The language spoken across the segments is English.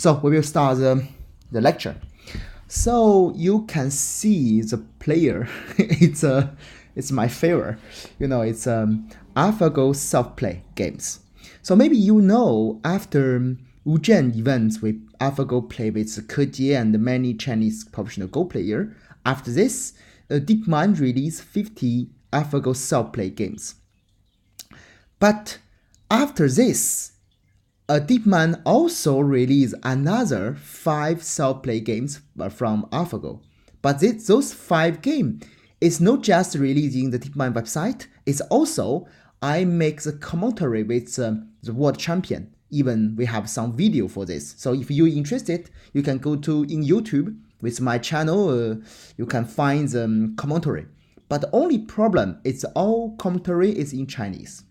So we will start the lecture. So you can see the player. It's my favorite. It's AlphaGo self-play games. So maybe after Wuzhen events with AlphaGo play with Ke and many Chinese professional Go player. After this, DeepMind released 50 AlphaGo self-play games. But after this, DeepMind also released another 5 self-play games from AlphaGo. But those 5 games is not just releasing the DeepMind website, it's also I make the commentary with the world champion. Even we have some video for this. So if you're interested, you can go to in YouTube with my channel. You can find the commentary. But the only problem is all commentary is in Chinese.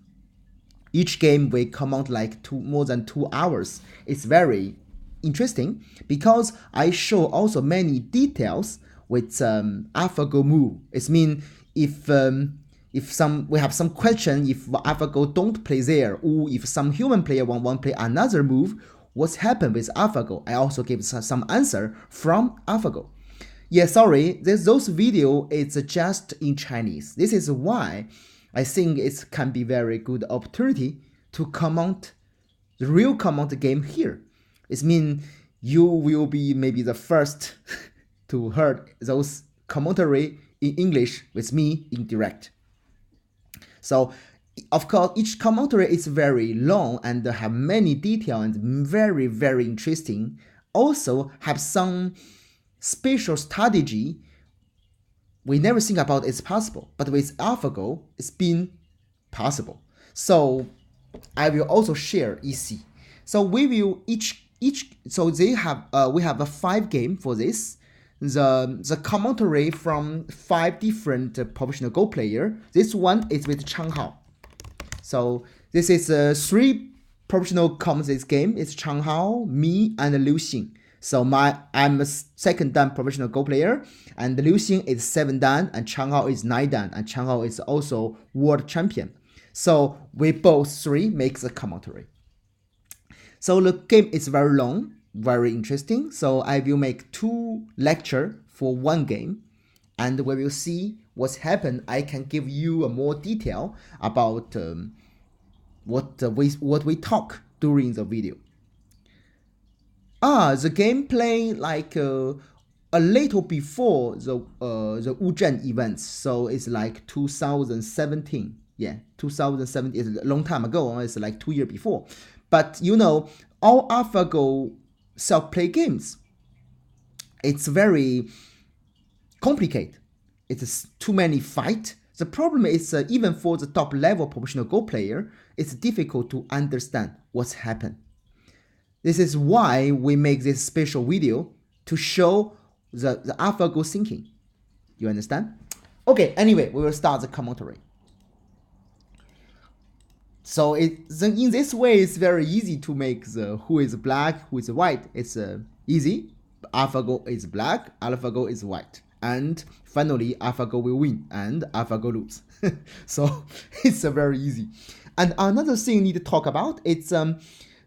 Each game will come out like more than 2 hours. It's very interesting because I show also many details with AlphaGo move. It means if we have some question, if AlphaGo don't play there, or if some human player want to play another move, what's happened with AlphaGo? I also give some answer from AlphaGo. Yeah, sorry, those video is just in Chinese. This is why I think it can be very good opportunity to comment the real comment game here. It means you will be maybe the first to hear those commentary in English with me in direct. So, of course, each commentary is very long and have many details and very, very interesting. Also have some special strategy we never think about it's possible, but with AlphaGo, it's been possible. So I will also share EC. So we will so they have we have a 5 game for this. The commentary from 5 different professional Go player. This one is with Chang Hao. So this is 3 professional comments this game. It's Chang Hao, me, and Liu Xing. So I'm a 2nd dan professional Go player, and Liu Xing is 7 dan, and Chang Hao is 9 dan, and Chang Hao is also world champion. So we both 3 make the commentary. So the game is very long, very interesting. So I will make 2 lecture for 1 game, and we will see what's happened. I can give you a more detail about what we talk during the video. The gameplay like a little before the Wuzhen events, so it's like 2017. Yeah, 2017 is a long time ago. It's like 2 years before. But all AlphaGo self-play games, it's very complicated. It's too many fight. The problem is even for the top level professional Go player, it's difficult to understand what's happened. This is why we make this special video to show the AlphaGo thinking. You understand? Okay, anyway, we will start the commentary. So in this way, it's very easy to make the who is black, who is white. It's easy. AlphaGo is black, AlphaGo is white. And finally, AlphaGo will win and AlphaGo lose. So it's very easy. And another thing you need to talk about, it's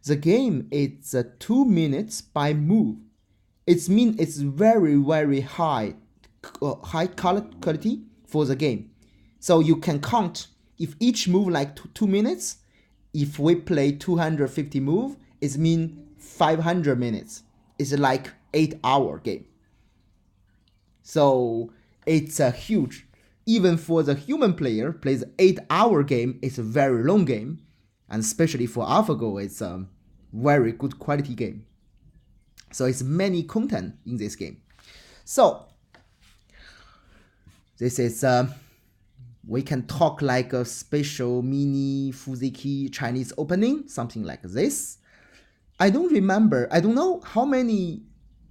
the game is 2 minutes by move. It means it's very, very high quality for the game. So you can count if each move like 2 minutes. If we play 250 move, it means 500 minutes. It's like 8-hour game. So it's a huge. Even for the human player plays 8-hour game, it's a very long game, and especially for AlphaGo, it's a very good quality game. So it's many content in this game. So this is we can talk like a special mini Fuziki Chinese opening, something like this. I don't know how many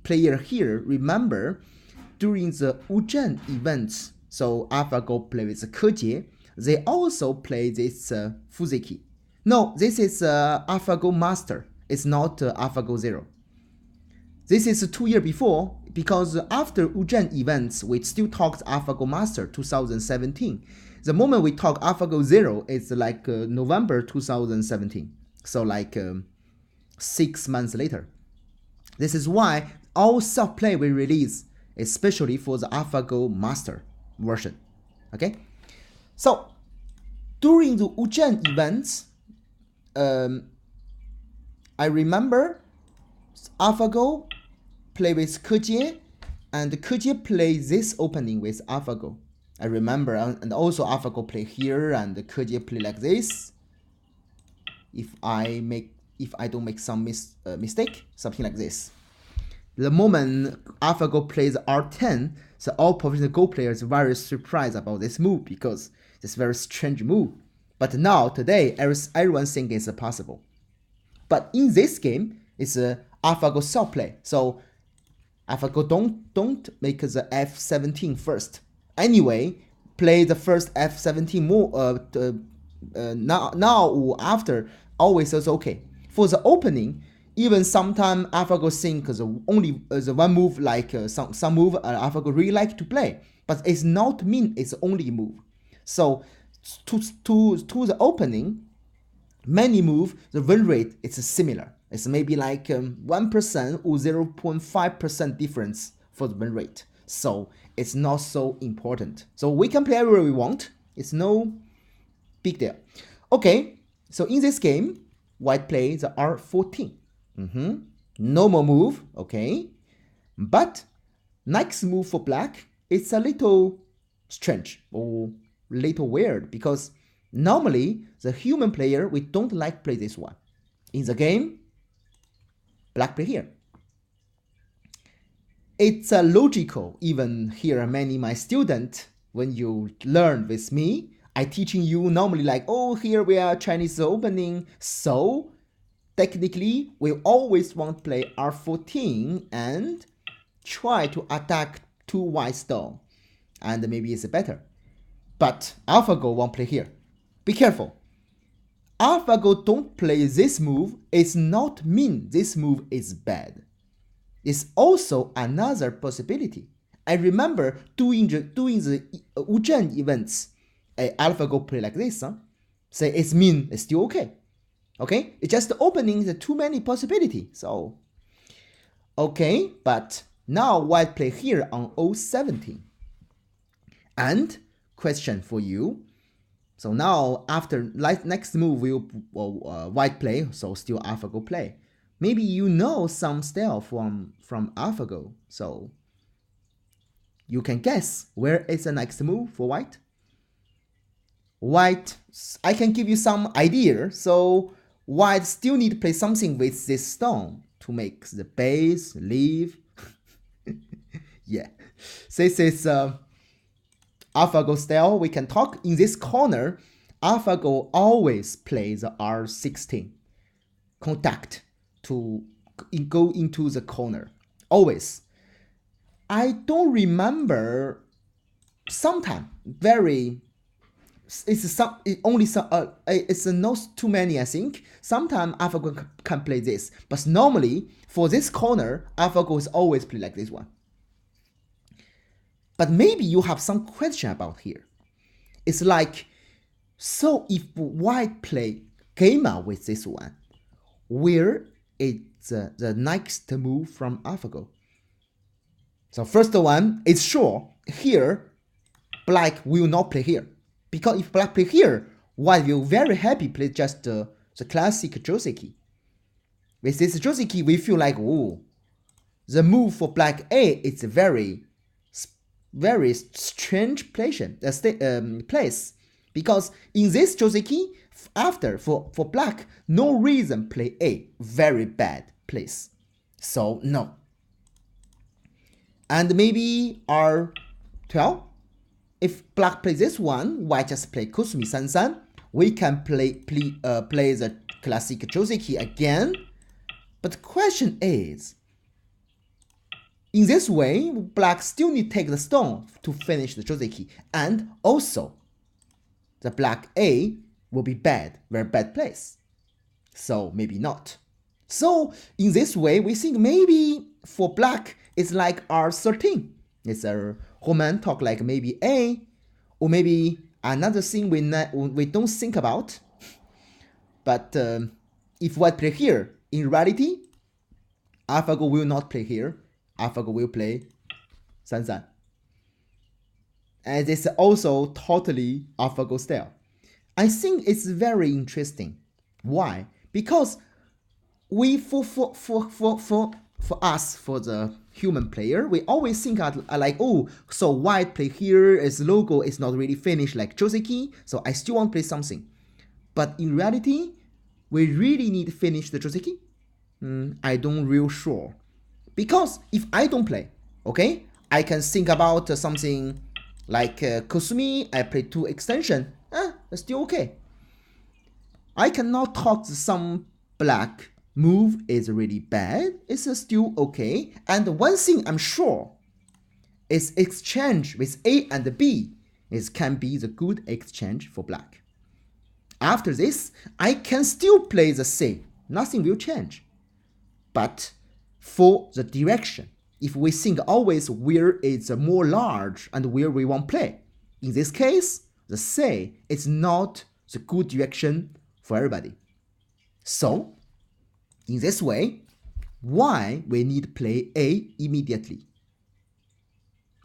players here remember during the Wuzhen events. So AlphaGo play with Ke, they also play this Fuziki. No, this is AlphaGo Master. It's not AlphaGo Zero. This is 2 years before, because after Wuzhen events, we still talked AlphaGo Master 2017. The moment we talk AlphaGo Zero, it's like November 2017. So like 6 months later. This is why all self-play we release, especially for the AlphaGo Master version. Okay, so during the Wuzhen events, I remember AlphaGo play with Kejie, and Kejie play this opening with AlphaGo. I remember, and also AlphaGo play here, and Kejie play like this. If I don't make some mistake, something like this. The moment AlphaGo plays R10, so all professional Go players are very surprised about this move because it's a very strange move. But now, today, everyone thinks it's possible. But in this game, it's AlphaGo self-play. So AlphaGo don't make the F17 first. Anyway, play the first F17 move now or after, always is okay. For the opening, even sometimes AlphaGo think only the one move like some move AlphaGo really like to play, but it's not mean it's only move. So to the opening, many move the win rate is similar. It's maybe like 1% or 0.5% difference for the win rate. So it's not so important. So we can play everywhere we want. It's no big deal. Okay, so in this game, white plays the R14. Normal move, okay. But next move for black, it's a little strange or little weird because normally the human player, we don't like play this one. In the game, black play here. It's a logical, even here many my students, when you learn with me, I teaching you normally like, oh, here we are Chinese opening, so technically we always want to play R14 and try to attack 2 white stone, and maybe it's better. But AlphaGo won't play here. Be careful. AlphaGo don't play this move, it's not mean this move is bad. It's also another possibility. I remember doing the Wuzhen events, AlphaGo play like this. Say it's mean it's still okay. Okay, it's just opening the too many possibility. So, okay, but now white play here on O17. And question for you. So now after next move will white play, so still AlphaGo play. Maybe you know some style from AlphaGo, so you can guess where is the next move for white. White, I can give you some idea. So white still need to play something with this stone to make the base leave. Yeah, this is AlphaGo style. We can talk in this corner. AlphaGo always plays the R16 contact to go into the corner. Always. I don't remember. Sometime very. It's not too many, I think. Sometimes AlphaGo can play this, but normally for this corner, AlphaGo is always play like this one. But maybe you have some question about here. It's like, so if white play gamma with this one, where is the next move from AlphaGo? So first one is sure here, black will not play here. Because if black play here, white will very happy play just the classic Joseki. With this Joseki, we feel like, oh, the move for black A is very strange place. Because in this Joseki, after for black, no reason play A, very bad place. So no. And maybe R12. If black plays this one, white just play Kusumi Sansan. We can play the classic Joseki again. But the question is, in this way, black still need to take the stone to finish the Joseki. And also, the black A will be bad, very bad place. So maybe not. So in this way, we think maybe for black, it's like R13. It's a Roman talk like maybe A, or maybe another thing we don't think about. But if white play here, in reality, AlphaGo will not play here. AlphaGo will play 3-3. And it's also totally AlphaGo style. I think it's very interesting. Why? Because we for us, for the human player, we always think like, oh, so white play here, its logo is not really finished like Joseki, so I still want to play something. But in reality, we really need to finish the Joseki. I don't real sure. Because if I don't play, okay, I can think about something like Kusumi, I play 2 extension, it's still okay. I cannot talk some black move is really bad, it's still okay. And one thing I'm sure is exchange with A and B can be the good exchange for black. After this, I can still play the C, nothing will change. But for the direction, if we think always where it's more large and where we want to play, in this case, the C is not the good direction for everybody. So, in this way, why we need to play A immediately?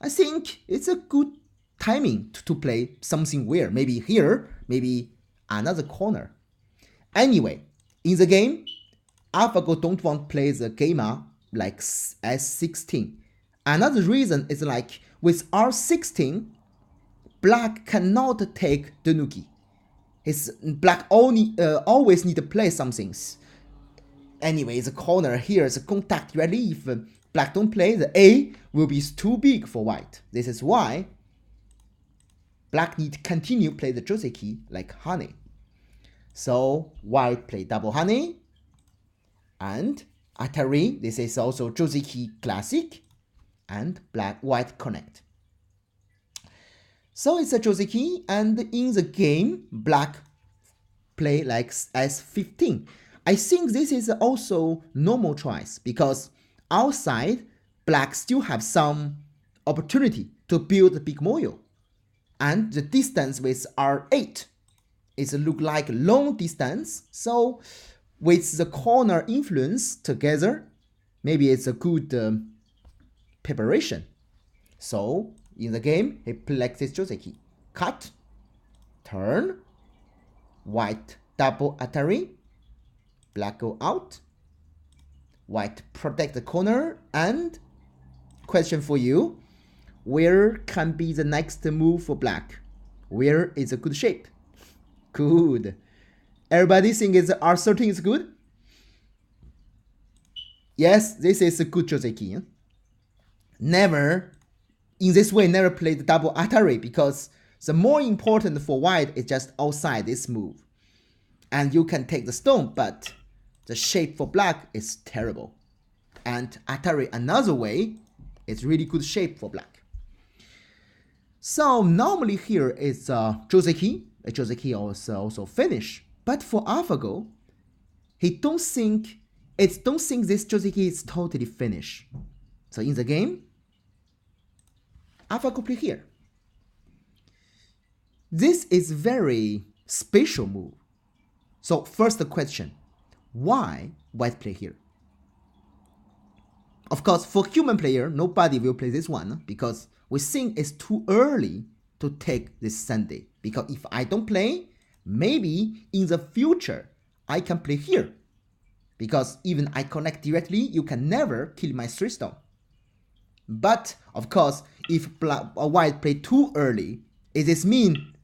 I think it's a good timing to play something where, maybe here, maybe another corner. Anyway, in the game, AlphaGo don't want to play the gamma like S16. Another reason is like with R16, black cannot take the Nuki. Black only always need to play some things. Anyway, the corner here is a contact directly. If black don't play, the A will be too big for white. This is why black need to continue play the Joseki like honey. So white play double honey. And Atari, this is also Joseki classic. And white connect. So it's a Joseki, and in the game, black play like S15. I think this is also normal choice because outside, black still have some opportunity to build a big moyo. And the distance with R8 is look like long distance. So with the corner influence together, maybe it's a good preparation. So in the game, he plays this Joseki. Cut, turn, white double Atari, black go out, white protect the corner, and question for you, where can be the next move for black? Where is a good shape? Good. Everybody think R13 is good? Yes, this is a good Joseki. Never, in this way, never play the double Atari because the more important for white is just outside this move. And you can take the stone, but the shape for black is terrible. And Atari, another way, is really good shape for black. So normally here is Joseki. Joseki also finish. But for AlphaGo, he don't think this Joseki is totally finished. So in the game, AlphaGo play here. This is very special move. So first question, why white play here? Of course, for human player, nobody will play this one because we think it's too early to take this Sunday. Because if I don't play, maybe in the future, I can play here. Because even I connect directly, you can never kill my 3 stone. But of course, if white play too early, it is mean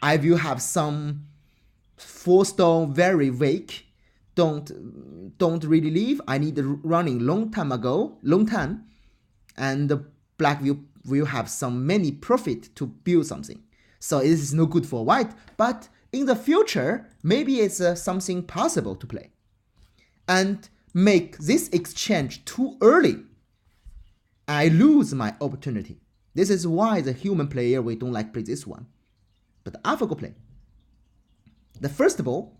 I will have some 4 stone very weak. Don't really leave. I need running long time, and the black will have some many profit to build something. So it is no good for white. But in the future, maybe it's something possible to play, and make this exchange too early. I lose my opportunity. This is why the human player we don't like play this one, but AlphaGo play. The first of all,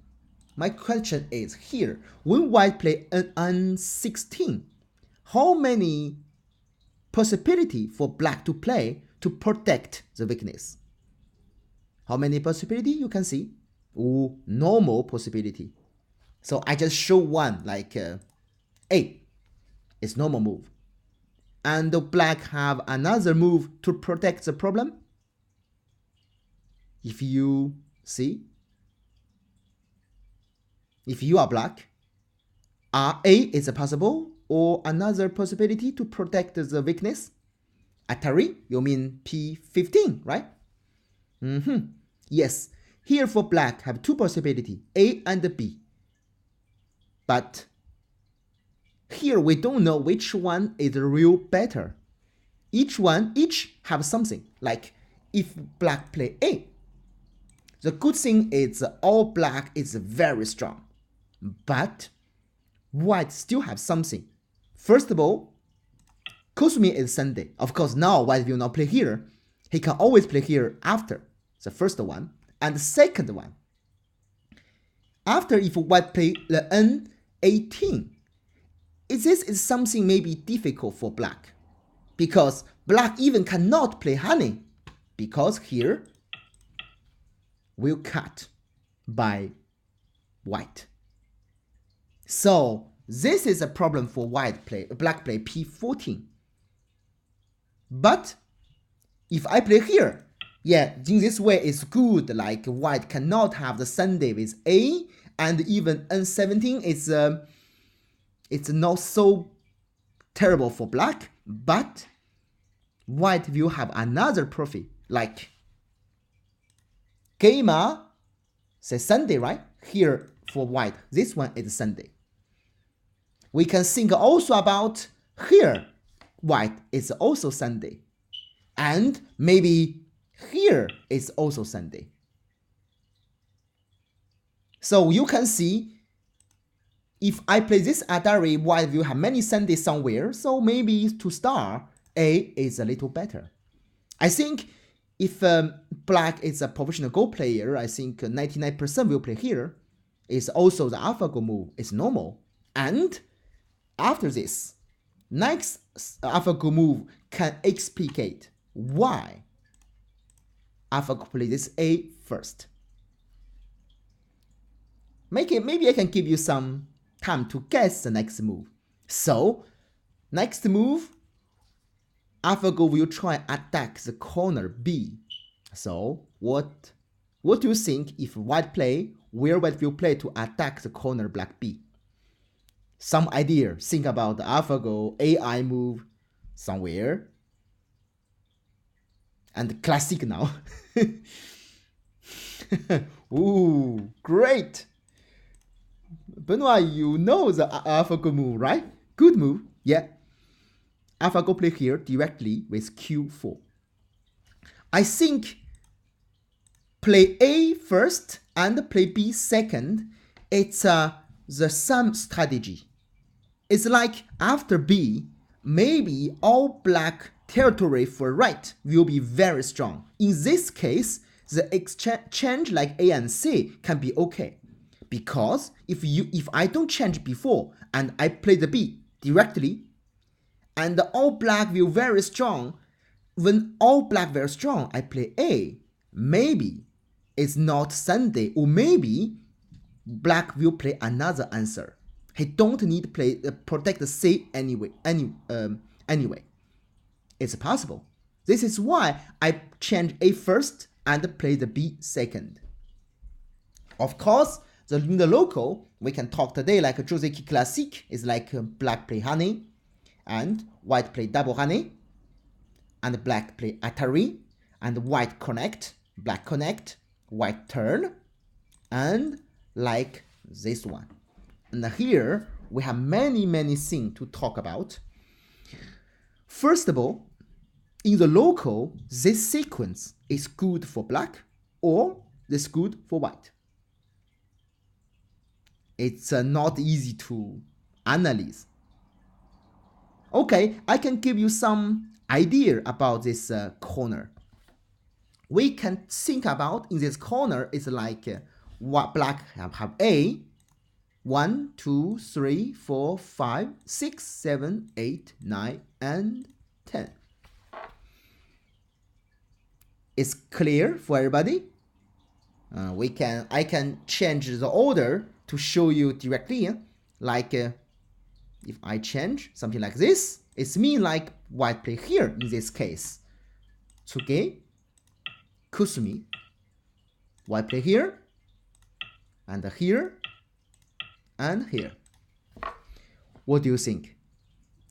my question is here, when white play an N16, how many possibility for black to play to protect the weakness? How many possibility you can see? Oh, normal possibility. So I just show one like 8. It's normal move. And black have another move to protect the problem. If you see, if you are black, A is possible, or another possibility to protect the weakness. Atari, you mean P15, right? Yes, here for black have two possibilities, A and B. But here we don't know which one is real better. Each have something, like if black play A. The good thing is all black is very strong, but white still have something. First of all, Kusumi is Sunday. Of course, now white will not play here. He can always play here after the first one. And the second one, after if white play the N18, this is something maybe difficult for black. Because black even cannot play honey. Because here will cut by white. So this is a problem for black play P14. But if I play here, yeah, in this way it's good, like white cannot have the Sunday with A, and even N17 is it's not so terrible for black, but white will have another profit, like gamma says Sunday, right? Here for white, this one is Sunday. We can think also about here, white is also Sunday. And maybe here is also Sunday. So you can see, if I play this Atari, white will have many Sundays somewhere, so maybe to start, A is a little better. I think if black is a professional Go player, I think 99% will play here. It's also the AlphaGo move, it's normal. And after this, next AlphaGo move can explicate why AlphaGo play this A first. Maybe I can give you some time to guess the next move. So, next move, AlphaGo will try attack the corner B. So, what do you think if white play, where white will play to attack the corner black B? Some idea, think about the AlphaGo AI move somewhere. And classic now. Ooh, great. Benoit, you know the AlphaGo move, right? Good move, yeah. AlphaGo play here directly with Q4. I think play A first and play B second, it's the same strategy. It's like after B, maybe all black territory for right will be very strong. In this case, the exchange like A and C can be okay. Because if I don't change before and I play the B directly, and all black will very strong, when all black very strong, I play A, maybe it's not Sunday, or maybe black will play another answer. He don't need to play protect the C anyway. Anyway, it's possible. This is why I change A first and play the B second. Of course, in the local, we can talk today like a Joseki Classic is like black play honey, and white play double honey, and black play Atari, and white connect, black connect, white turn, and like this one. And here we have many things to talk about. First of all, in the local, this sequence is good for black or this good for white. It's not easy to analyze. Okay, I can give you some idea about this corner. We can think about in this corner is like what black have A, 1, 2, 3, 4, 5, 6, 7, 8, 9, and 10. It's clear for everybody? I can change the order to show you directly, like if I change something like this, it's mean like white play here in this case. Tsuge, Kusumi, white play here, and here, and here. What do you think?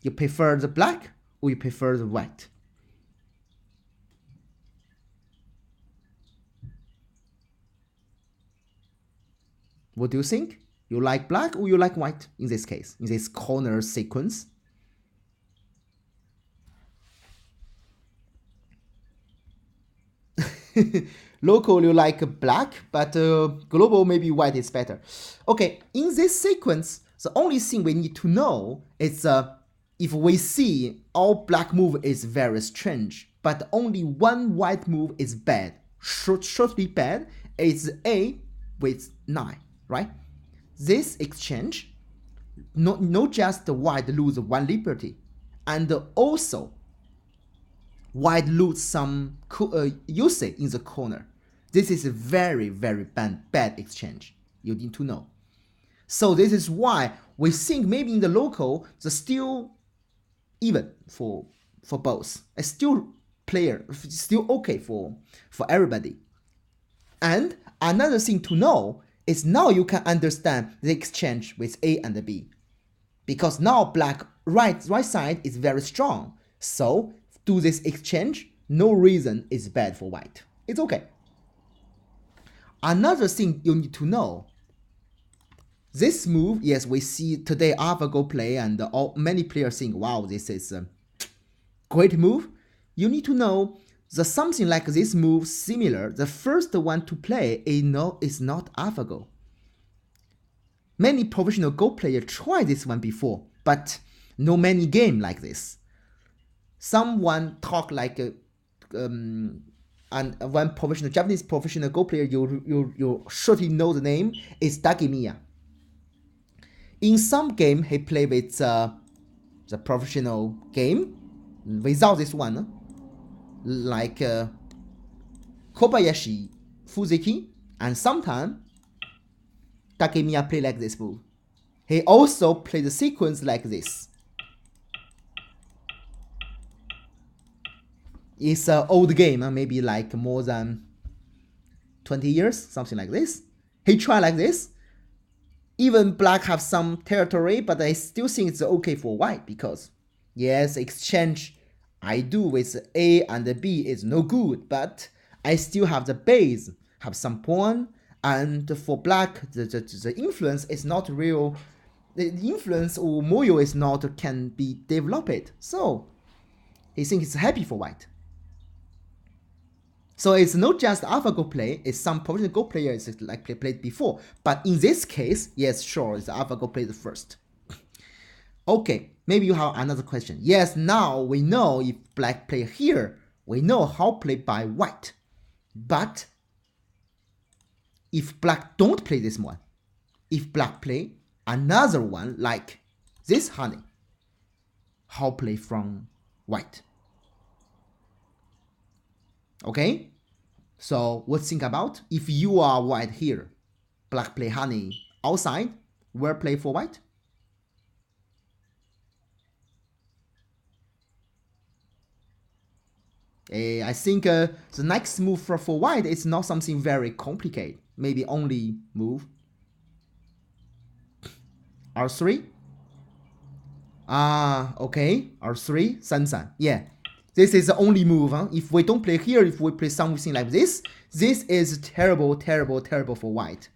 You prefer the black or you prefer the white? What do you think? You like black or you like white in this case, in this corner sequence? Local you like black, but global maybe white is better. Okay, in this sequence, the only thing we need to know is if we see all black move is very strange, but only one white move is bad, shortly bad, it's A with 9, right? This exchange, not just white lose one liberty, and also white lose some usage in the corner. This is a very, very bad exchange. You need to know. So this is why we think maybe in the local, the still even for both. It's still player, still okay for everybody. And another thing to know is now you can understand the exchange with A and B. Because now black right side is very strong. So do this exchange, no reason is bad for white. It's okay. Another thing you need to know, this move, yes, we see today AlphaGo play and many players think, wow, this is a great move. You need to know the something like this move similar, the first one to play is not AlphaGo. Many professional Go players tried this one before, but no many game like this. Someone talk like and one professional Japanese professional Go player you surely know the name is Takemiya. In some game he play with the professional game without this one, like Kobayashi, Fuziki, and sometimes Takemiya play like this move. He also play the sequence like this. It's an old game, maybe like more than 20 years, something like this. He tried like this. Even black have some territory, but I still think it's okay for white because, yes, exchange I do with A and B is no good, but I still have the base, have some pawn, and for black, the influence is not real. The influence or moyo is not can be developed. So he thinks it's happy for white. So it's not just AlphaGo play, it's some professional Go players like played before. But in this case, yes, sure, it's AlphaGo play the first. Okay, maybe you have another question. Yes, now we know if black play here, we know how play by white. But if black don't play this one, if black play another one like this honey, how play from white? Okay, so what think about if you are white here, black play honey outside, where play for white? I think the next move for white is not something very complicated. Maybe only move R3. Okay, R3, San. Yeah. This is the only move. Huh? If we don't play here, if we play something like this, this is terrible, terrible, terrible for white.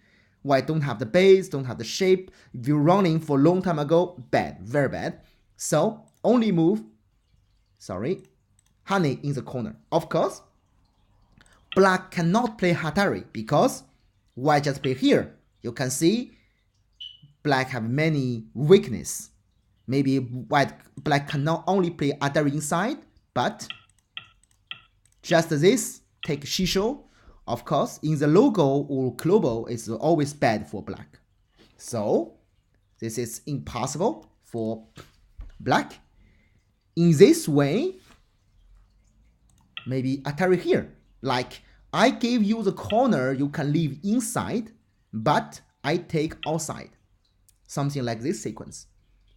White don't have the base, don't have the shape. If you're running for a long time ago, bad, very bad. So, only move, honey in the corner. Of course, black cannot play Hatari because white just play here. You can see black have many weakness. Maybe black cannot only play Hatari inside, but just this, take Shisho. Of course, in the logo or global, it's always bad for black. So, this is impossible for black. In this way, maybe Atari here. Like, I gave you the corner you can leave inside, but I take outside. Something like this sequence.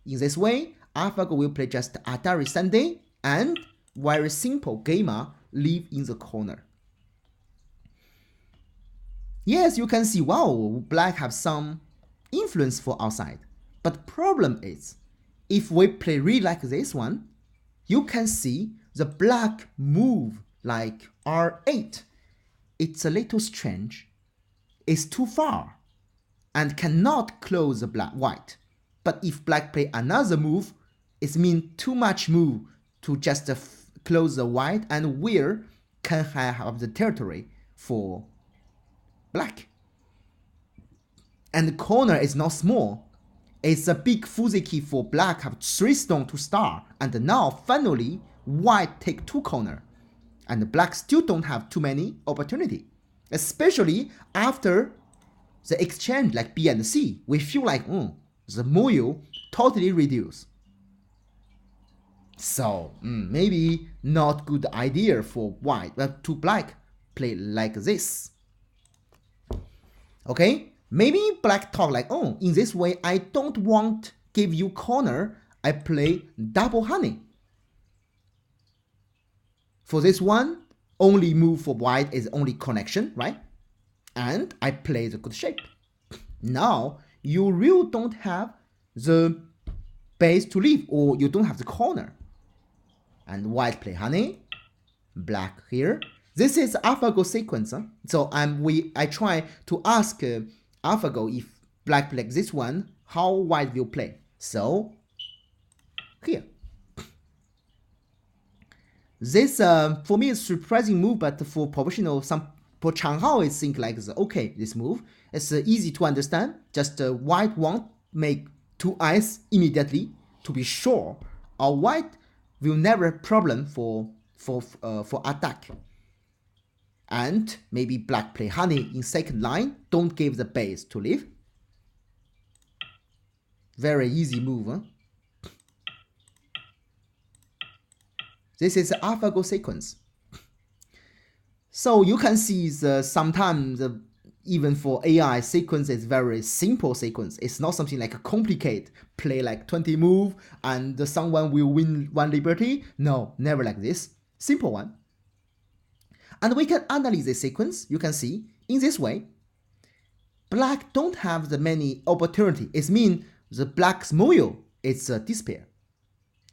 In this way, AlphaGo will play just Atari Sunday and very simple gamer live in the corner. Yes, you can see, wow, black have some influence for outside. But problem is, if we play real like this one, you can see the black move like R8. It's a little strange. It's too far and cannot close the white. But if black play another move, it means too much move to just close the white, and where can have the territory for black. And the corner is not small. It's a big fuzzy key for black have 3 stones to start, and now finally white take 2 corner. And black still don't have too many opportunity. Especially after the exchange like B and C, we feel like the moil totally reduced. So maybe not good idea for white, but to black play like this. Okay, maybe black talk like, in this way I don't want give you corner, I play double honey. For this one, only move for white is only connection, right? And I play the good shape. Now you really don't have the base to leave, or you don't have the corner. And white play honey, black here. This is AlphaGo sequence. So I try to ask AlphaGo if black play this one, how white will play. So here. This for me is surprising move, but for professional, for Changhao is think like okay, this move is easy to understand. Just white won't make 2 eyes immediately to be sure, or white will never have problem for attack. And maybe black play honey in second line, don't give the base to leave. Very easy move. Huh? This is the AlphaGo sequence. So you can see sometimes even for AI sequence is very simple sequence. It's not something like a complicated play like 20 move and someone will win 1 liberty. No, never like this. Simple one. And we can analyze the sequence. You can see in this way, black don't have the many opportunity. It means the black's moil is a despair.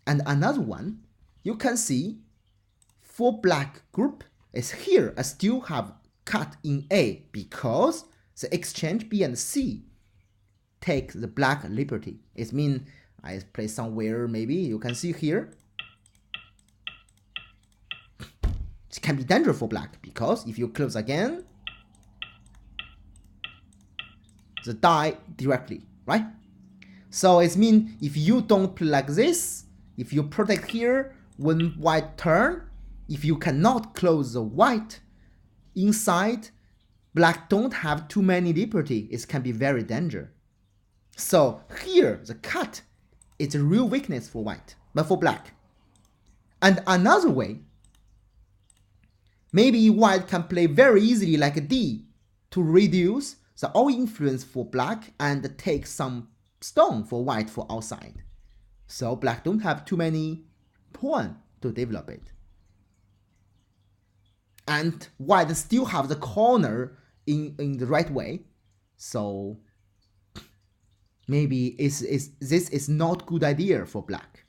And another one, you can see for black group is here. I still have cut in A because the exchange B and C take the black liberty. It means I play somewhere, maybe you can see here. It can be dangerous for black because if you close again, the die directly, right? So it means if you don't play like this, if you protect here, when white turn, if you cannot close the white inside, black don't have too many liberty. It can be very dangerous. So here, the cut is a real weakness for white, but for black. And another way, maybe white can play very easily like a D to reduce the all influence for black and take some stone for white for outside. So black don't have too many pawn to develop it. And white still have the corner in the right way. So maybe this is not good idea for black.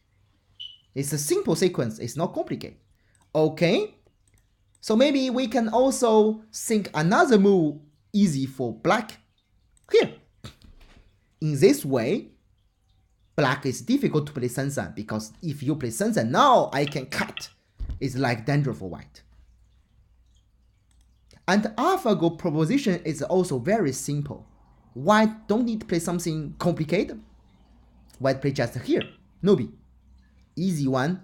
It's a simple sequence, it's not complicated. Okay, so maybe we can also think another move easy for black here. In this way, black is difficult to play Sansan because if you play Sansan now, I can cut. It's like danger for white. And AlphaGo proposition is also very simple. White don't need to play something complicated. White play just here, Nobi. Easy one.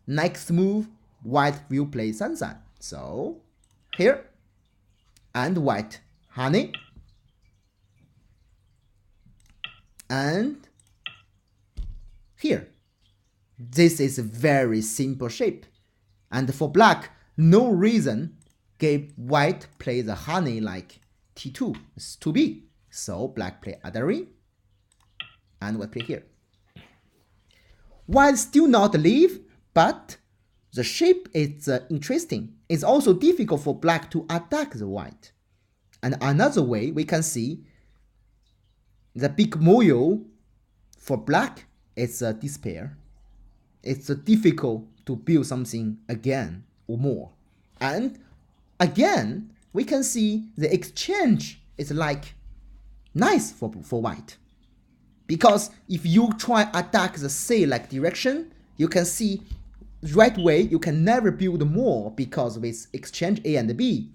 Next move, white will play Sansan. So here, and white honey, and here. This is a very simple shape. And for black, no reason gave white play the honey like T2. It's too big. So black play Adari, and white play here. White still not leave, but the shape is interesting. It's also difficult for black to attack the white. And another way we can see the big moyo for black is despair. It's difficult to build something again or more. And again, we can see the exchange is like nice for white. Because if you try attack the C-like direction, you can see right way you can never build more, because with exchange A and B,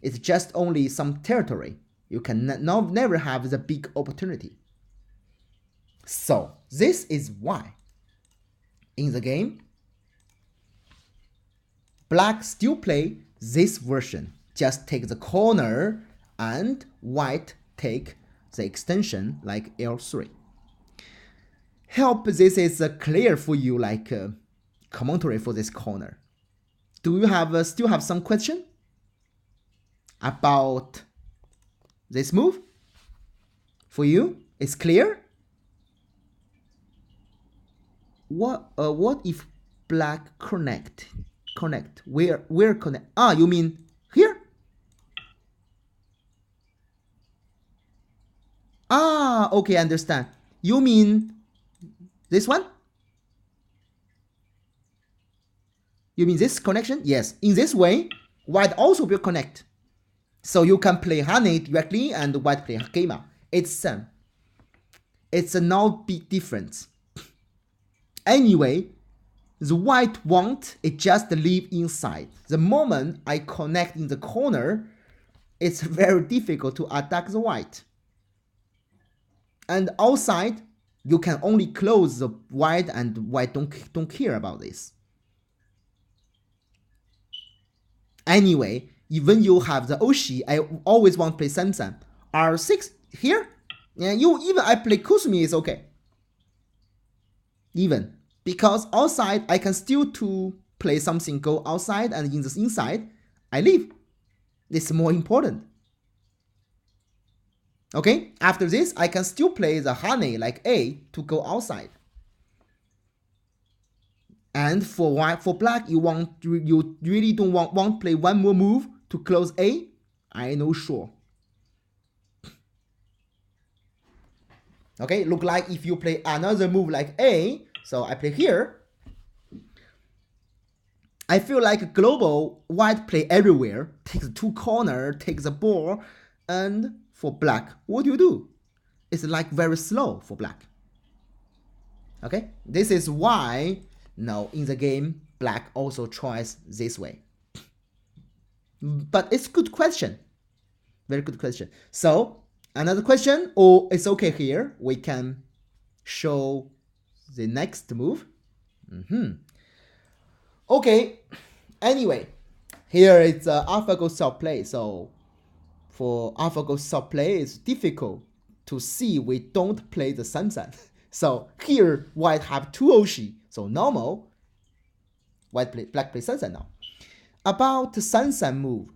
it's just only some territory. You can never have the big opportunity. So this is why in the game, black still play this version. Just take the corner and white take the extension like L3. Hope this is clear for you, like commentary for this corner. Do you have still have some question about this move? For you, it's clear. What if black connect? Where connect? Ah, you mean here? Ah, okay, understand. You mean this one? You mean this connection? Yes. In this way, white also will connect. So you can play honey directly and white play gamma. It's same. It's no big difference. Anyway, the white want it just live inside. The moment I connect in the corner, it's very difficult to attack the white. And outside, you can only close the white, and white don't care about this. Anyway, even you have the Oshi, I always want to play Samsung. R6 here, yeah, even I play Kusumi is okay. Even because outside I can still to play something go outside, and in the inside I leave. This is more important. Okay, after this I can still play the honey like A to go outside. And for white, for black, you really don't want to play one more move to close A? I know sure. Okay, look like if you play another move like A, so I play here. I feel like global white play everywhere, takes two corner, takes the ball, and for black, what do? It's like very slow for black. Okay, this is why now in the game, black also tries this way. But it's good question. Very good question. So another question, or it's okay here. We can show the next move. Okay. Anyway, here it's AlphaGo self-play. So for AlphaGo self-play, it's difficult to see we don't play the Sansan. So here white have two Oshi. So normal, white play, black play Sansan now. About the Sansan move,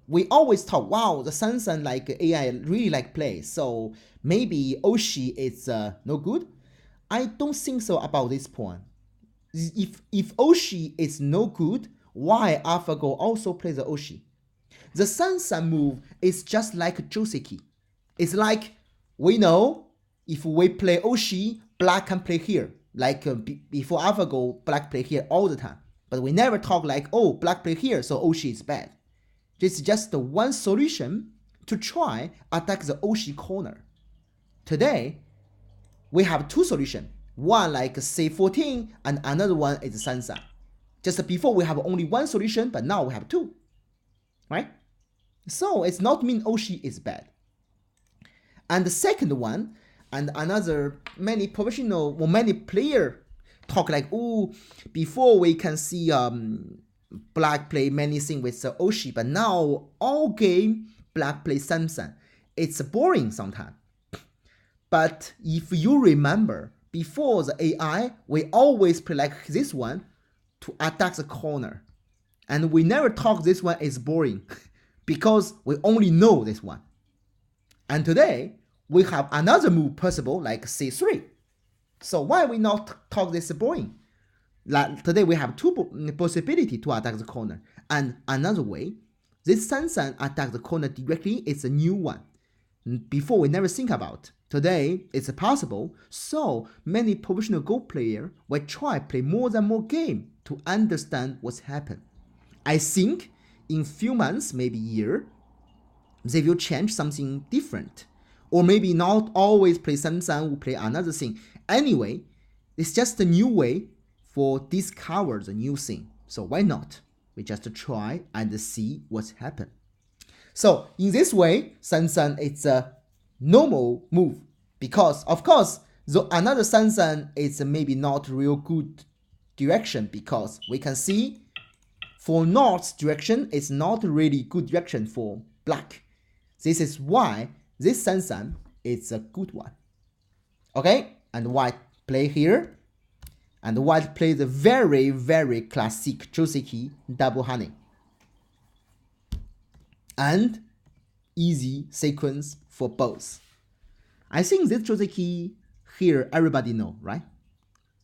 we always talk, wow, the Sansan like AI really like play, so maybe Oshi is no good. I don't think so about this point. If Oshi is no good, why AlphaGo also play the Oshi? The Sansan move is just like Joseki. It's like we know if we play Oshi, black can play here. Like before AlphaGo, black play here all the time. But we never talk like, oh, black play here, so Oshi is bad. This is just the one solution to try attack the Oshi corner. Today, we have two solutions. One like C14 and another one is Sansan. Just before we have only one solution, but now we have two. Right? So it's not mean Oshi is bad. And the second one, and another many professional or many player talk like, oh, before we can see black play many things with Oshi, but now all game black play Sansan. It's boring sometimes. But if you remember, before the AI, we always play like this one to attack the corner. And we never talk this one is boring because we only know this one. And today, we have another move possible like C3. So why we not talk this boring? Like today we have two possibility to attack the corner, and another way, this Sansan attack the corner directly is a new one. Before we never think about. Today it's possible, so many professional Go player will try play more and more game to understand what's happened. I think in few months, maybe year, they will change something different. Or maybe not always play Sansan, will play another thing. Anyway, it's just a new way for discover the new thing. So why not? We just try and see what's happened. So in this way, Sansan is a normal move because of course the another Sansan is maybe not real good direction because we can see for north direction it's not really good direction for black. This is why this Sansan is a good one. Okay, and white play here, and white play the very very classic Joseki double honey. And easy sequence for both. I think this Joseki here everybody know, right?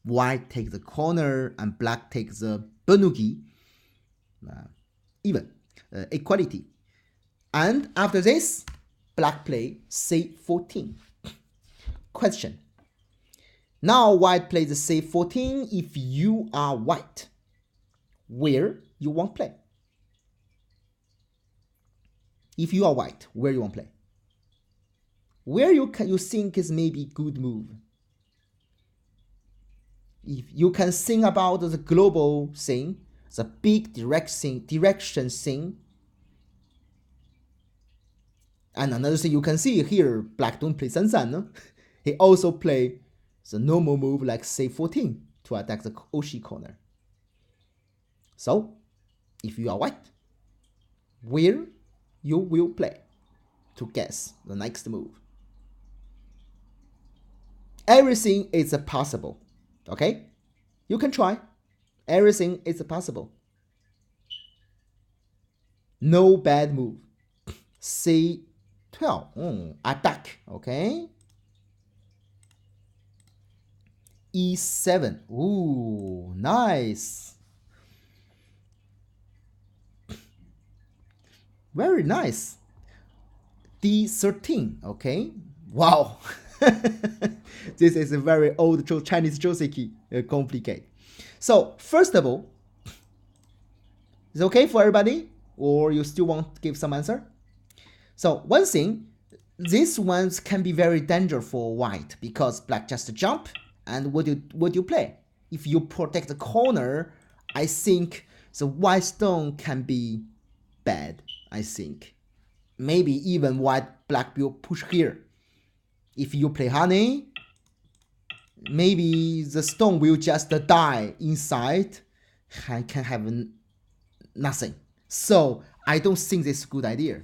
White takes the corner and black takes the Benugi. Even equality. And after this, black play C14. Question. Now white plays the C14 if you are white. Where you want play? If you are white, where you want play? Where you think is maybe good move? If you can think about the global thing, the big direction thing. And another thing you can see here, black don't play Sansan. No? He also play the normal move like C14 to attack the Oshi corner. So, if you are white, where you will play to guess the next move? Everything is possible. Okay? You can try. Everything is possible. No bad move. C12. Attack. Okay? E7. Ooh, nice. Very nice. D13. Okay? Wow. This is a very old Chinese Joseki, complicated. So first of all, is it okay for everybody, or you still want to give some answer? So one thing, these ones can be very dangerous for white because black just jump, and what do you play? If you protect the corner, I think the white stone can be bad. I think maybe even black will push here. If you play honey, maybe the stone will just die inside and can have nothing. So I don't think this is a good idea.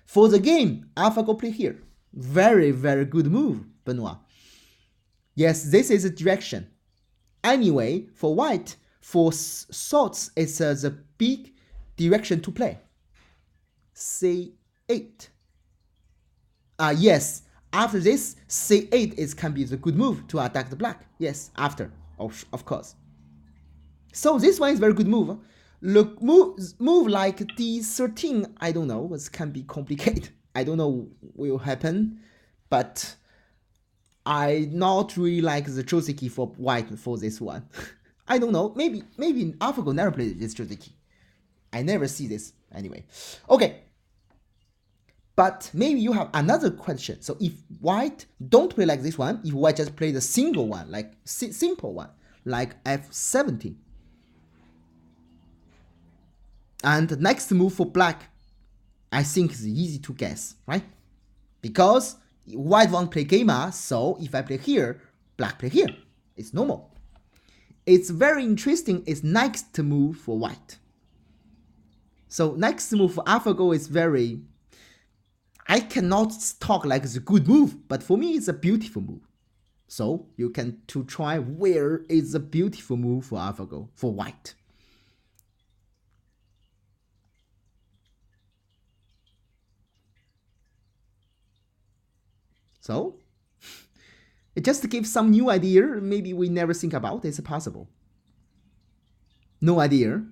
For the game, AlphaGo play here. Very, very good move, Benoit. Yes, this is a direction. Anyway, for white, for thoughts, it's the big direction to play. C8. Yes, after this, C8 can be the good move to attack the black. Yes, after, of course. So this one is very good move. Look, move like D13, I don't know, it can be complicated. I don't know what will happen, but I not really like the Joseki for white for this one. I don't know, maybe AlphaGo never played this Joseki. I never see this anyway. Okay. But maybe you have another question. So if white don't play like this one, if white just play the single one, like simple one, like F17. And the next move for black, I think is easy to guess, right? Because white won't play Gamma, so if I play here, black play here. It's normal. It's very interesting, it's next move for white. So next move for AlphaGo is very, I cannot talk like it's a good move, but for me it's a beautiful move. So you can to try where is a beautiful move for AlphaGo for white. So Just to give some new idea, maybe we never think about, it's possible. No idea.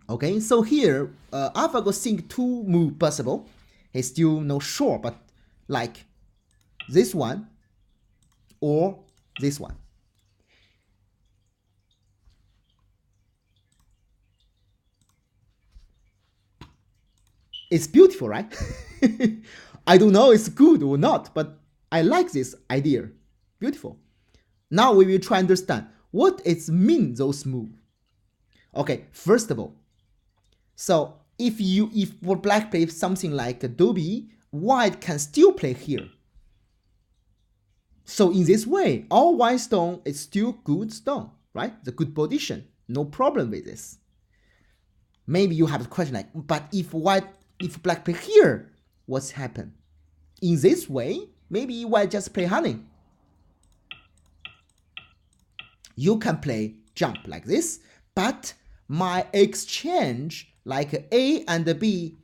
Okay, so here, AlphaGo think two move possible. It's still not sure, but like this one or this one. It's beautiful, right? I don't know it's good or not, but I like this idea. Beautiful. Now we will try to understand what it means, those moves. Okay, first of all, so if for black play something like Adobe, white can still play here. So in this way, all white stone is still good stone, right? The good position, no problem with this. Maybe you have a question like, but if black play here, what's happened? In this way, maybe white just play honey. You can play jump like this, but my exchange like A and B,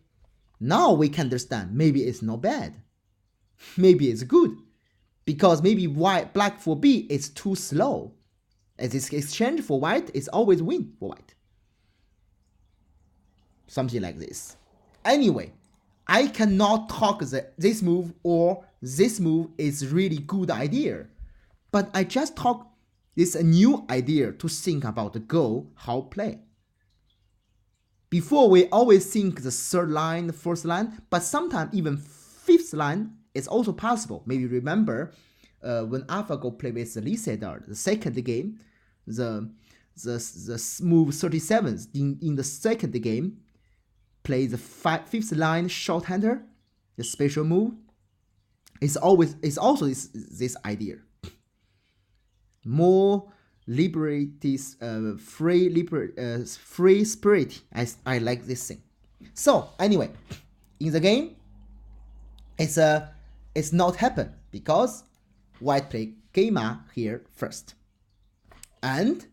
now we can understand maybe it's not bad. Maybe it's good. Because maybe black for B is too slow. As this exchange for white is always win for white. Something like this. Anyway, I cannot talk this move or this move is really good idea. But I just talk this a new idea to think about the Go, how play. Before we always think the third line, the fourth line, but sometimes even fifth line is also possible. Maybe remember when AlphaGo played with the Lysander, the second game, the move 37 in the second game, play the fifth line shorthander, the special move. It's also this idea. More liberties, free spirit. I like this thing. So anyway, in the game, it's not happen because white play Gamma here first, and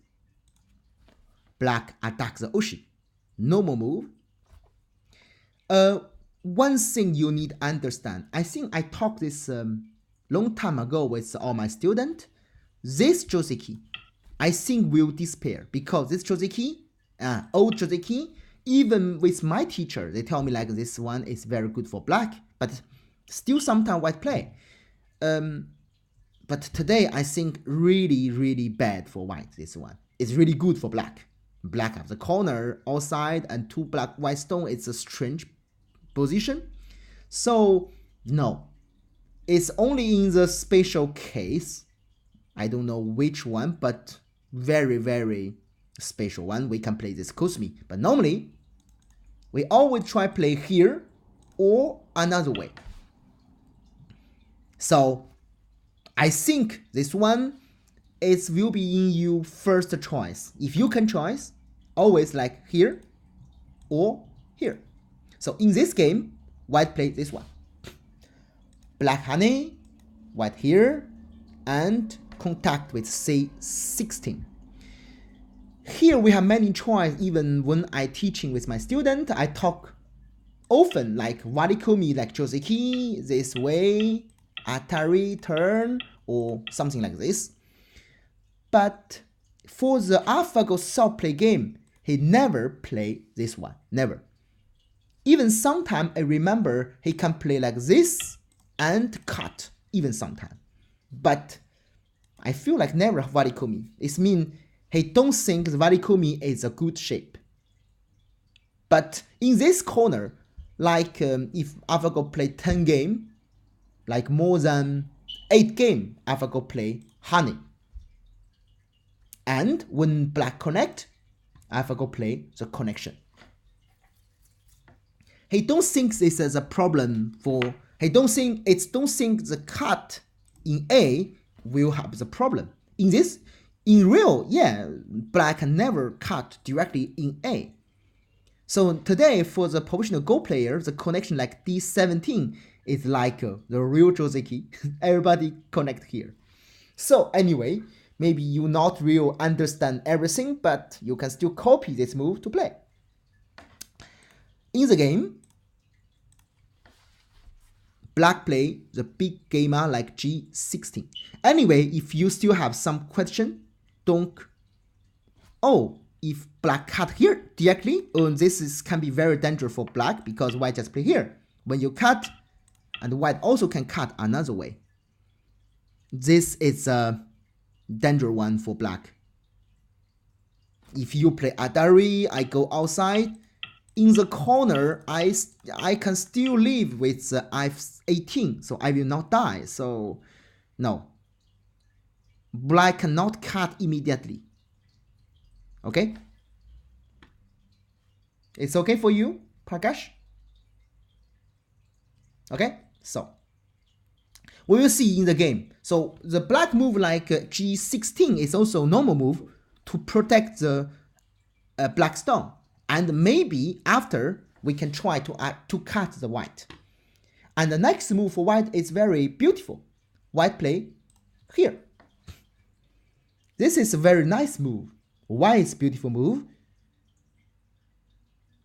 black attacks the Ushi. Normal move. One thing you need to understand. I think I talked this long time ago with all my students. This Joseki, I think will disappear because this Joseki, old Joseki, even with my teacher, they tell me like this one is very good for black, but still sometimes white play. But today I think really bad for white. This one is really good for black. Black have the corner outside and two black white stone. It's a strange position. So no, it's only in the special case. I don't know which one, but very special one. We can play this Kusumi. But normally, we always try play here or another way. So I think this one will be in your first choice. If you can choose, always like here or here. So in this game, white play this one. Black honey, white here, and contact with C16. Here we have many choices. Even when I teaching with my student, I talk often like Warikumi, like Joseki, this way, Atari turn, or something like this. But for the AlphaGo self play game, he never play this one. Never. Even sometimes I remember he can play like this and cut, even sometimes. But I feel like never Warikumi. It means he don't think the Warikumi is a good shape. But in this corner, like if AlphaGo play 10 game, like more than 8 game, AlphaGo play honey. And when black connect, AlphaGo play the connection. He don't think this is a problem for. He don't think the cut in A will have the problem. In real, yeah, black can never cut directly in A. So today for the professional Go player, the connection like D17 is like the real Joseki. Everybody connect here. So anyway, maybe you not real understand everything, but you can still copy this move to play. In the game, black play the big gamma like G16. Anyway, if you still have some question, don't. Oh, if black cut here directly, can be very dangerous for black because white just play here. When you cut, and white also can cut another way. This is a dangerous one for black. If you play Adari, I go outside. In the corner, I can still live with the F18, so I will not die. So, no. Black cannot cut immediately. Okay? It's okay for you, Prakash? Okay? So, we will see in the game. So, the black move like G16 is also a normal move to protect the black stone. And maybe after, we can try to cut the white. And the next move for white is very beautiful. White play here. This is a very nice move. Why is beautiful move?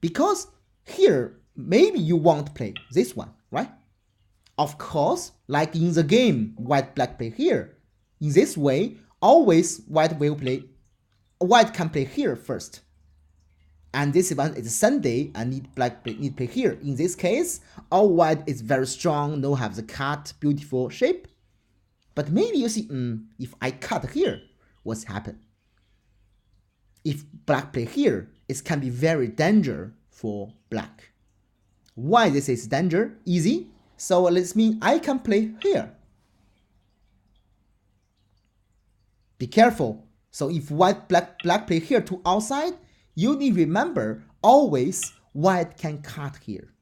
Because here, maybe you want to play this one, right? Of course, like in the game, white-black play here. In this way, always white can play here first. And this one is Sunday and black need play here. In this case, all white is very strong, no have the cut, beautiful shape. But maybe you see, if I cut here, what's happened? If black play here, it can be very danger for black. Why this is danger? Easy. So let's mean I can play here. Be careful. So if black play here to outside, you need to remember always white can cut here.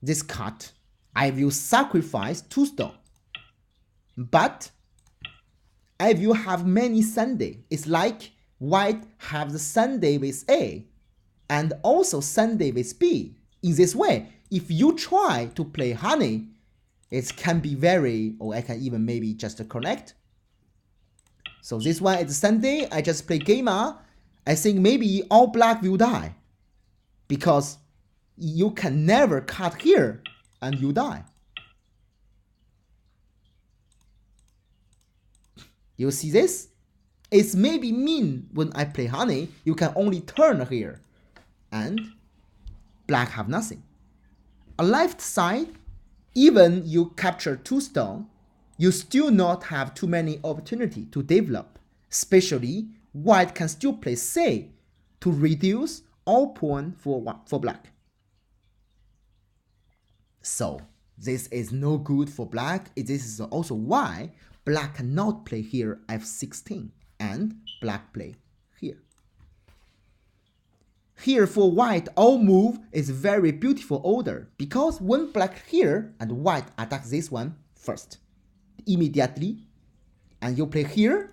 This cut, I will sacrifice 2 stone. But I will have many Sunday. It's like white have the Sunday with A and also Sunday with B. In this way, if you try to play honey, it can be very, or I can even maybe just connect. So this one is Sunday, I just play gamma. I think maybe all black will die because you can never cut here and you die. You see this? It's maybe mean when I play honey, you can only turn here and black have nothing. On left side, even you capture 2 stone, you still not have too many opportunity to develop. Especially white can still play C to reduce all pawn for black. So this is no good for black. This is also why black cannot play here F16 and black play here. Here for white, all move is very beautiful order because when black here and white attack this one first, immediately, and you play here,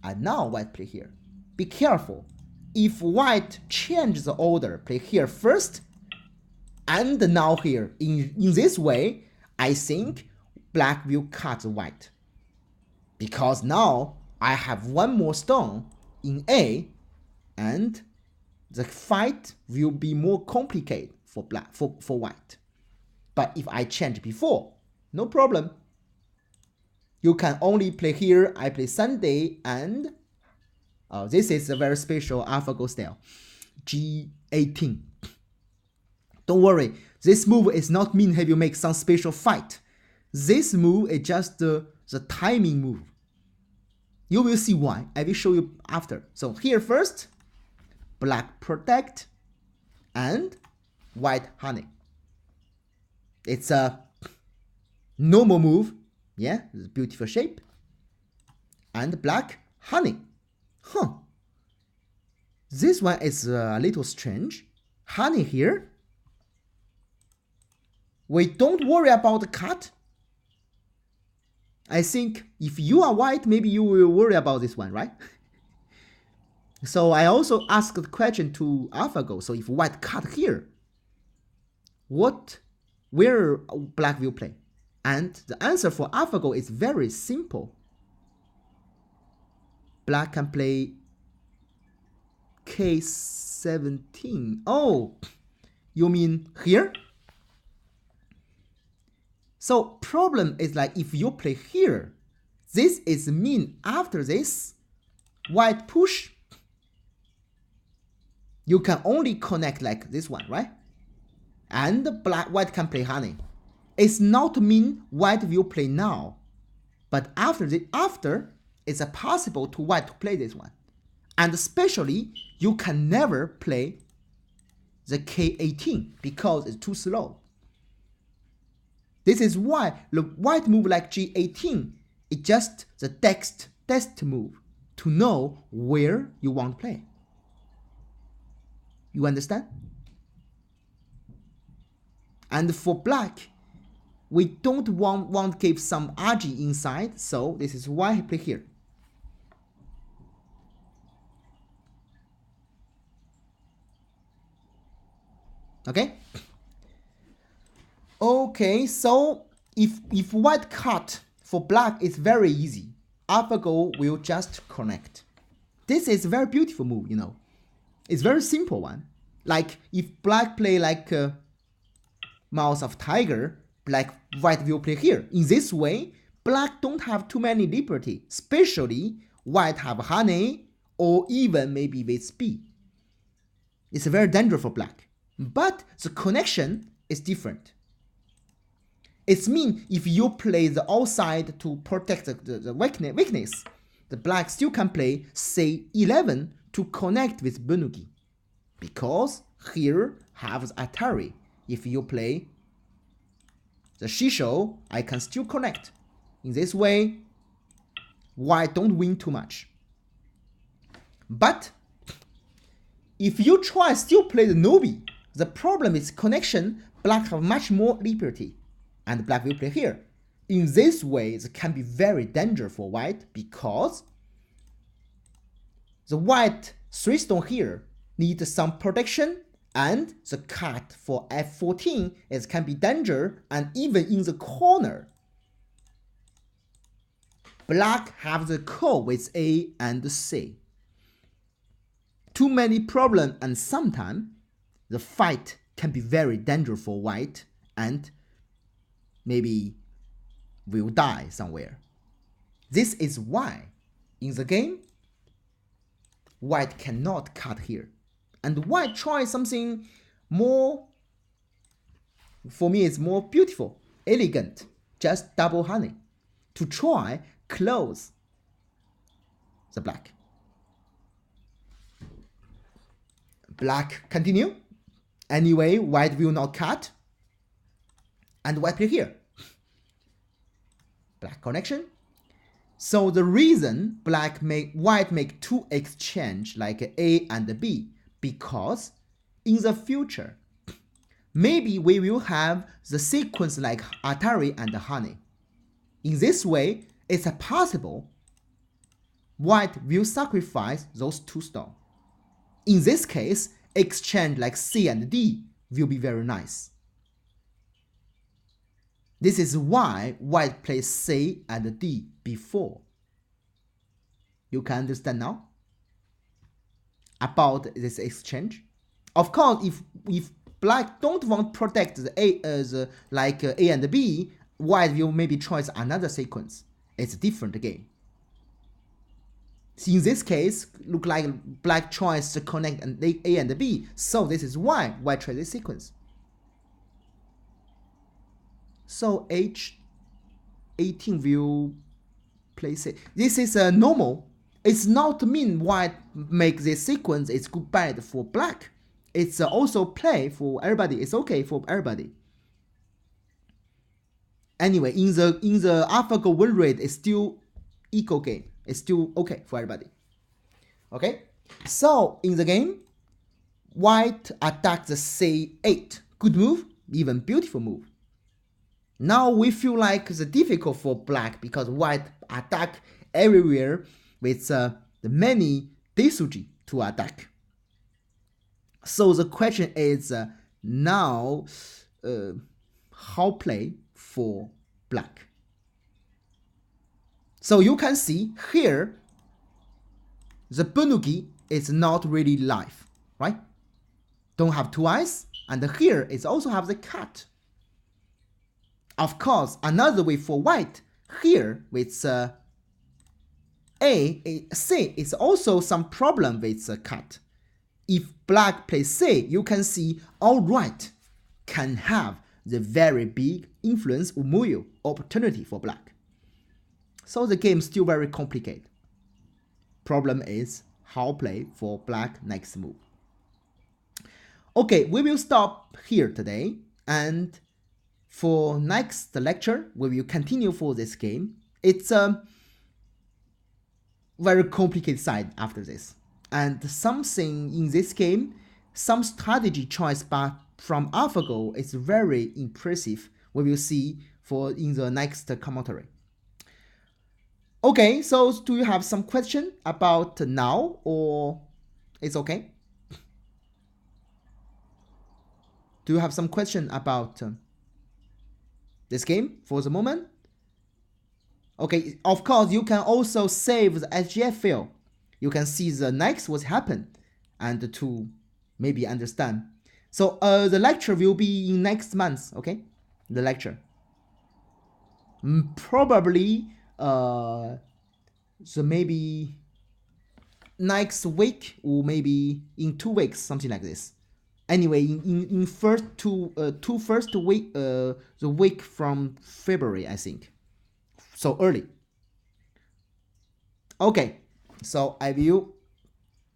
and now white play here. Be careful. If white change the order, play here first, and now here, in this way, I think black will cut white. Because now I have 1 more stone in A, and the fight will be more complicated for black for white. But if I change before, no problem. You can only play here, I play Sunday, and this is a very special AlphaGo style, G18. Don't worry, this move is not mean have you make some special fight. This move is just the timing move. You will see why. I will show you after. So here first, black protect and white honey. It's a normal move. Yeah, it's a beautiful shape. And black honey. This one is a little strange. Honey here. We don't worry about the cut. I think if you are white, maybe you will worry about this one, right? So I also asked the question to AlphaGo. So if white cut here, where black will play? And the answer for AlphaGo is very simple. Black can play K17. Oh, you mean here? So problem is like if you play here, this is mean after this, white push, you can only connect like this one, right? And white can play honey. It's not mean white will play now, but after it's a possible to white to play this one. And especially you can never play the K18 because it's too slow. This is why the white move like G18 is just the test move to know where you want to play. You understand? And for black, we don't want to give some RG inside, so this is why he play here. Okay? Okay, so if white cut for black is very easy. AlphaGo will just connect. This is a very beautiful move, you know. It's very simple one. Like if black play like Mouth of Tiger, white will play here. In this way, black don't have too many liberty, especially white have honey or even maybe with B. It's very dangerous for black. But the connection is different. It means if you play the outside to protect the weakness, the black still can play C11 to connect with Bunugi. Because here have the Atari. If you play the Shisho, I can still connect. In this way, white don't win too much. But if you try still play the Nobi, the problem is connection, black have much more liberty. And black will play here. In this way, it can be very dangerous for white because the white 3 stone here needs some protection, and the cut for F14 is can be danger, and even in the corner. Black have the core with A and C. Too many problems, and sometimes the fight can be very dangerous for white and maybe will die somewhere. This is why in the game, white cannot cut here. And white try something more, for me it's more beautiful, elegant, just double honey, to try close the black. Black continue. Anyway, white will not cut. And white play here. Black connection. So the reason white make 2 exchange like A and B, because in the future, maybe we will have the sequence like Atari and honey. In this way, it's possible white will sacrifice those 2 stones. In this case, exchange like C and D will be very nice. This is why white plays C and D before. You can understand now about this exchange. Of course, if black don't want to protect the A A and B, white will maybe choose another sequence. It's a different game. In this case, look like black choice to connect A and B. So this is why white tries this sequence. So H18 will place it. This is a normal. It's not mean white make this sequence. It's good bad for black. It's also play for everybody. It's okay for everybody. Anyway, in the AlphaGo win rate, it's still equal game. It's still okay for everybody. Okay, so in the game, white attack the C8. Good move, even beautiful move. Now we feel like it's difficult for black because white attack everywhere with the many Desuji to attack. So the question is now how play for black. So you can see here the Bunugi is not really live, right? Don't have 2 eyes, and here it also have the cut. Of course, another way for white here with C is also some problem with the cut. If black plays C, you can see all white can have the very big influence or move opportunity for black. So the game is still very complicated. Problem is how play for black next move. Okay, we will stop here today, and for next lecture we will continue for this game. It's a very complicated side after this, and something in this game, some strategy choice from AlphaGo is very impressive. We will see for in the next commentary. Okay, so do you have some question about now, or it's okay? Do you have some question about this game for the moment? Okay, of course, you can also save the SGF file. You can see the next what happened and to maybe understand. So the lecture will be in next month, okay? The lecture. Probably so maybe next week or maybe in 2 weeks, something like this. Anyway, in first first week, the week from February, I think. So early. Okay, so I will